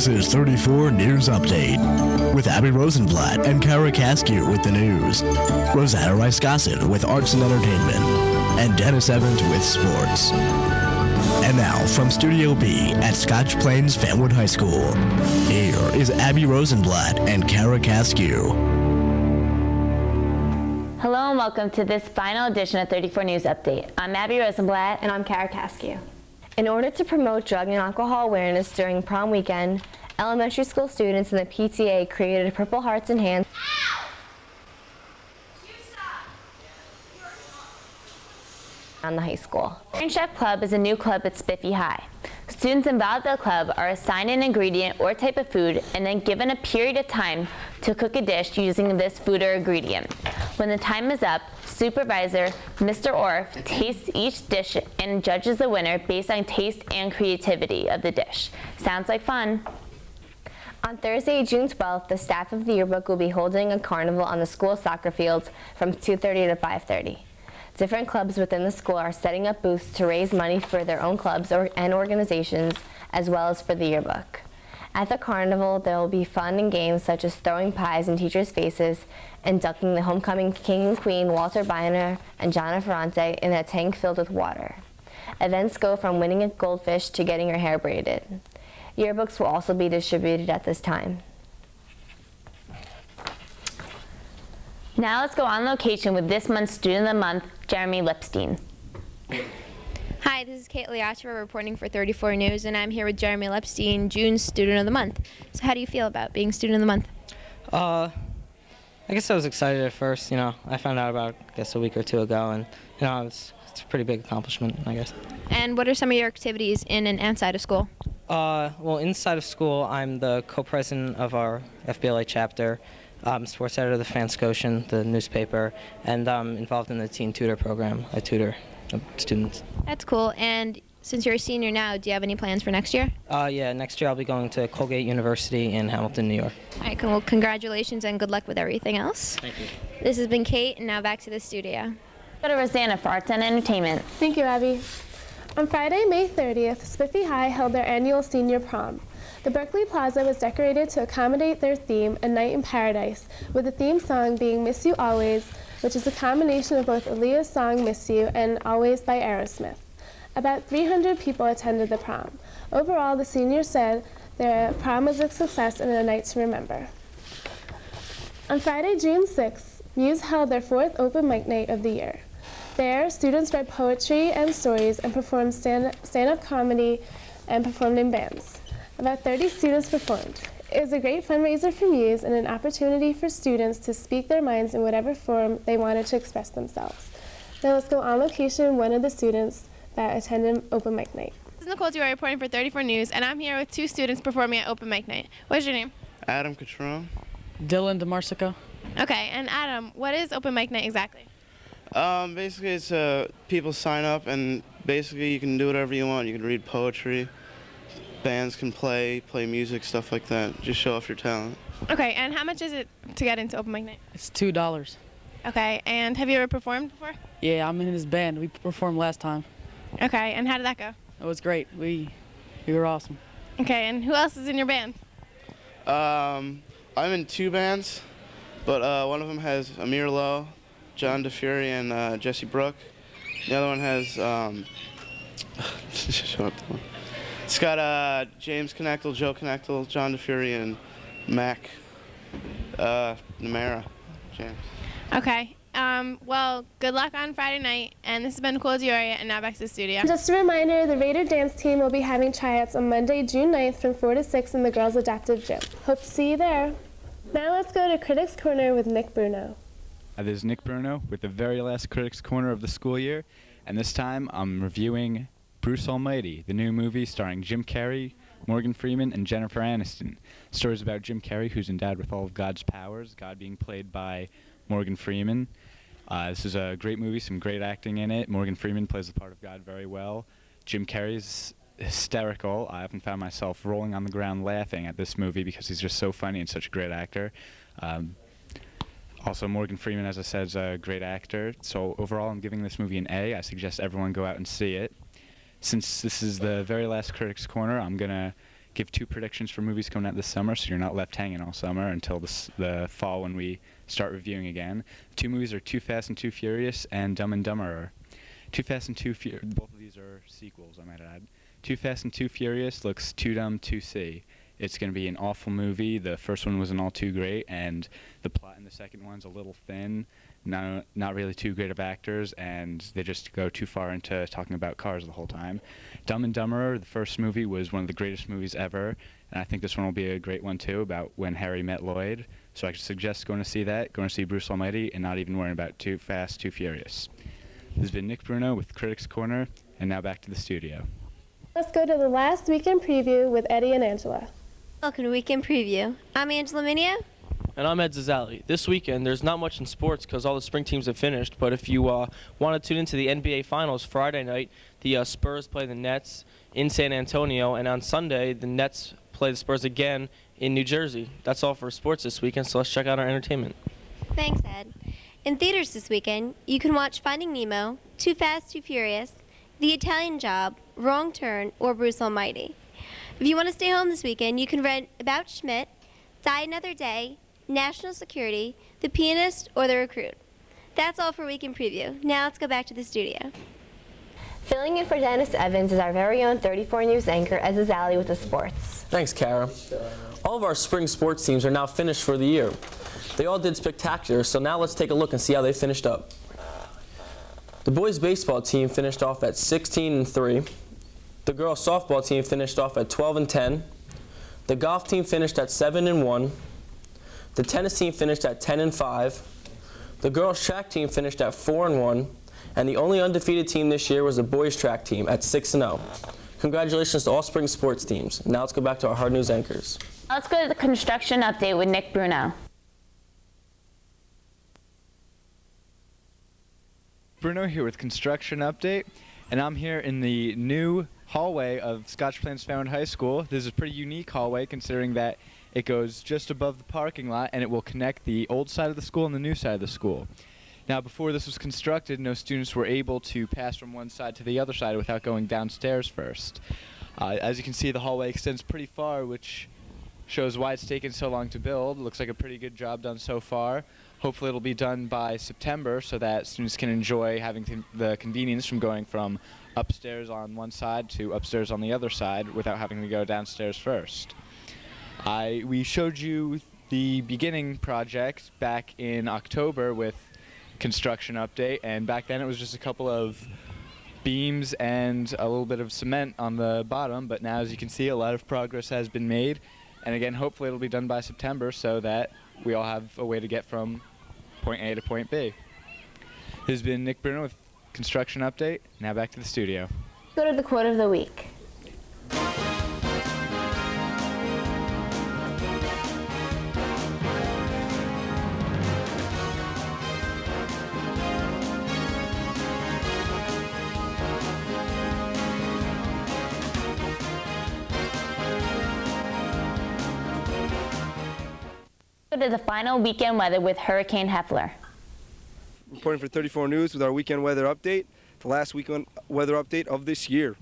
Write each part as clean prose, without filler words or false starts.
This is 34 News Update with Abby Rosenblatt and Kara Caskew with the news, Rosanna Rice-Gossin with arts and entertainment, and Dennis Evans with sports. And now, from Studio B at Scotch Plains Fanwood High School, here is Abby Rosenblatt and Kara Caskew. Hello and welcome to this final edition of 34 News Update. I'm Abby Rosenblatt. And I'm Kara Caskew. In order to promote drug and alcohol awareness during prom weekend, elementary school students in the PTA created Purple Hearts and Hands on the high school. Iron Chef Club is a new club at Spiffy High. Students involved in the club are assigned an ingredient or type of food and then given a period of time to cook a dish using this food or ingredient. When the time is up, supervisor Mr. Orff tastes each dish and judges the winner based on taste and creativity of the dish. Sounds like fun. On Thursday, June 12th, the staff of the yearbook will be holding a carnival on the school soccer fields from 2:30 to 5:30. Different clubs within the school are setting up booths to raise money for their own clubs and organizations, as well as for the yearbook. At the carnival, there will be fun and games such as throwing pies in teachers' faces and dunking the homecoming king and queen, Walter Biner and Gianna Ferrante, in a tank filled with water. Events go from winning a goldfish to getting your hair braided. Yearbooks will also be distributed at this time. Now let's go on location with this month's Student of the Month, Jeremy Lipstein. Hi, this is Kate Liacheva reporting for 34 News, and I'm here with Jeremy Lepstein, June's Student of the Month. So how do you feel about being Student of the Month? I guess I was excited at first. I found out about, a week or two ago, and, it's a pretty big accomplishment, I guess. And what are some of your activities in and outside of school? Well, inside of school, I'm the co-president of our FBLA chapter, sports editor of the Fanscotian, the newspaper, and I'm involved in the teen tutor program. I tutor students. That's cool. And since you're a senior now, do you have any plans for next year? Yeah, next year I'll be going to Colgate University in Hamilton, New York. All right, well, congratulations and good luck with everything else. Thank you. This has been Kate, and now back to the studio. Go to Rosanna for arts and entertainment. Thank you, Abby. On Friday, May 30th, Spiffy High held their annual senior prom. The Berkeley Plaza was decorated to accommodate their theme, A Night in Paradise, with the theme song being Miss You Always, which is a combination of both Aaliyah's song Miss You and Always by Aerosmith. About 300 people attended the prom. Overall, the seniors said their prom was a success and a night to remember. On Friday, June 6th, Muse held their 4th open mic night of the year. There, students read poetry and stories and performed stand-up comedy and performed in bands. About 30 students performed. It was a great fundraiser for Muse and an opportunity for students to speak their minds in whatever form they wanted to express themselves. Now let's go on location with one of the students that attended open mic night. This is Nicole Dewey reporting for 34 News, and I'm here with two students performing at open mic night. What's your name? Adam Catrone. Dylan DeMarsico. Okay, and Adam, what is open mic night exactly? Basically, it's people sign up, and basically you can do whatever you want. You can read poetry. Bands can play music, stuff like that. Just show off your talent. Okay, and how much is it to get into open mic night? It's $2. Okay, and have you ever performed before? Yeah, I'm in his band. We performed last time. Okay, and how did that go? It was great. We were awesome. Okay, and who else is in your band? I'm in two bands, but one of them has Amir Lowe, John DeFury, and Jesse Brook. The other one has shut up. It's got James Knechtel, Joe Knechtel, John DeFury, and Mac Namara. James. Okay, well, good luck on Friday night, and this has been Nicole Dioria, and now back to the studio. Just a reminder, the Raider dance team will be having tryouts on Monday, June 9th from 4 to 6 in the Girls Adaptive Gym. Hope to see you there. Now let's go to Critics Corner with Nick Bruno. This is Nick Bruno with the very last Critics Corner of the school year, and this time I'm reviewing Bruce Almighty, the new movie starring Jim Carrey, Morgan Freeman, and Jennifer Aniston. Stories about Jim Carrey, who's endowed with all of God's powers, God being played by Morgan Freeman. This is a great movie, some great acting in it. Morgan Freeman plays the part of God very well. Jim Carrey's hysterical. I often found myself rolling on the ground laughing at this movie because he's just so funny and such a great actor. Also, Morgan Freeman, as I said, is a great actor. So overall, I'm giving this movie an A. I suggest everyone go out and see it. Since this is the very last Critics Corner, I'm going to give 2 predictions for movies coming out this summer, so you're not left hanging all summer until the fall when we start reviewing again. 2 movies are Too Fast and Too Furious and Dumb and Dumberer. Too Fast and Too Furious, both of these are sequels, I might add. Too Fast and Too Furious looks too dumb to see. It's going to be an awful movie. The first one wasn't all too great, and the plot in the second one's a little thin. Not really too great of actors, and they just go too far into talking about cars the whole time. Dumb and Dumberer, the first movie, was one of the greatest movies ever, and I think this one will be a great one too, about when Harry met Lloyd. So I suggest going to see that, going to see Bruce Almighty, and not even worrying about Too Fast, Too Furious. This has been Nick Bruno with Critics Corner, and now back to the studio. Let's go to the last weekend preview with Eddie and Angela. Welcome to Weekend Preview. I'm Angela Minio. And I'm Ed Zazzali. This weekend, there's not much in sports because all the spring teams have finished, but if you want to tune into the NBA Finals Friday night, the Spurs play the Nets in San Antonio, and on Sunday, the Nets play the Spurs again in New Jersey. That's all for sports this weekend, so let's check out our entertainment. Thanks, Ed. In theaters this weekend, you can watch Finding Nemo, Too Fast, Too Furious, The Italian Job, Wrong Turn, or Bruce Almighty. If you want to stay home this weekend, you can rent About Schmidt, Die Another Day, National Security, The Pianist, or The Recruit. That's all for Weekend Preview. Now let's go back to the studio. Filling in for Dennis Evans is our very own 34 News anchor, Ed Zazzali with the sports. Thanks, Kara. All of our spring sports teams are now finished for the year. They all did spectacular, so now let's take a look and see how they finished up. The boys baseball team finished off at 16-3. The girls softball team finished off at 12-10. The golf team finished at 7-1. The tennis team finished at 10-5. The girls track team finished at 4-1. And the only undefeated team this year was the boys track team at 6-0. Congratulations to all spring sports teams. Now let's go back to our hard news anchors. Let's go to the construction update with Nick Bruno. Bruno here with Construction Update, and I'm here in the new hallway of Scotch Plains Fairmont High School. This is a pretty unique hallway considering that it goes just above the parking lot and it will connect the old side of the school and the new side of the school. Now, before this was constructed, no students were able to pass from one side to the other side without going downstairs first. As you can see, the hallway extends pretty far, which shows why it's taken so long to build. Looks like a pretty good job done so far. Hopefully it'll be done by September so that students can enjoy having the convenience from going from upstairs on one side to upstairs on the other side without having to go downstairs first. We showed you the beginning project back in October with Construction Update, and back then it was just a couple of beams and a little bit of cement on the bottom, but now as you can see a lot of progress has been made, and again hopefully it'll be done by September so that we all have a way to get from point A to point B. This has been Nick Bruno with Construction Update. Now back to the studio. Go to the quote of the week. To the final weekend weather with Hurricane Heffler. Reporting for 34 News with our weekend weather update, the last weekend weather update of this year.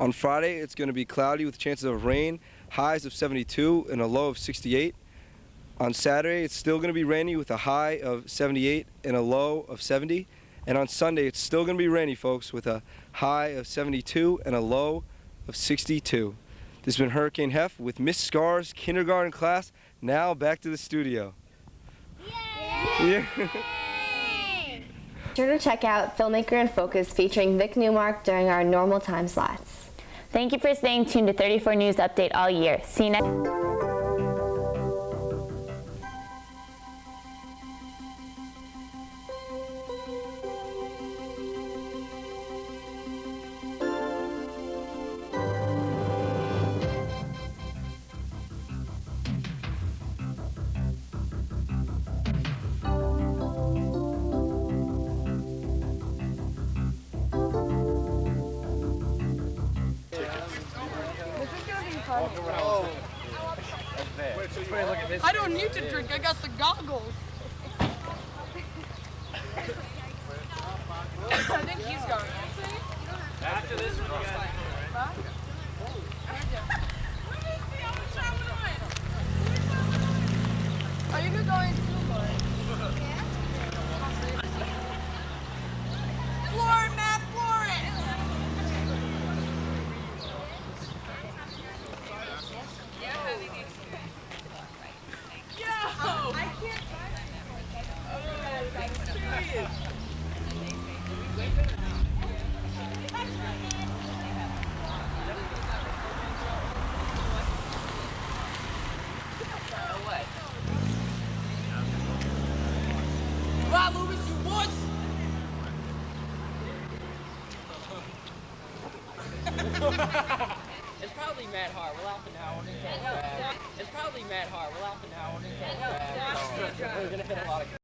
On Friday, it's going to be cloudy with chances of rain, highs of 72 and a low of 68. On Saturday, it's still going to be rainy with a high of 78 and a low of 70. And on Sunday, it's still going to be rainy, folks, with a high of 72 and a low of 62. This has been Hurricane Heff with Miss Scar's kindergarten class. Now back to the studio. Yay! Yeah. Be sure to check out Filmmaker in Focus featuring Vic Newmark during our normal time slots. Thank you for staying tuned to 34 News Update all year. See you next. I don't need to drink, I got the goggles. I think he's going. After this, we're going. Come on, Loomis, you boys! It's probably Matt Hart. We're laughing now. It's probably Matt Hart. We're laughing now. We're gonna hit a lot of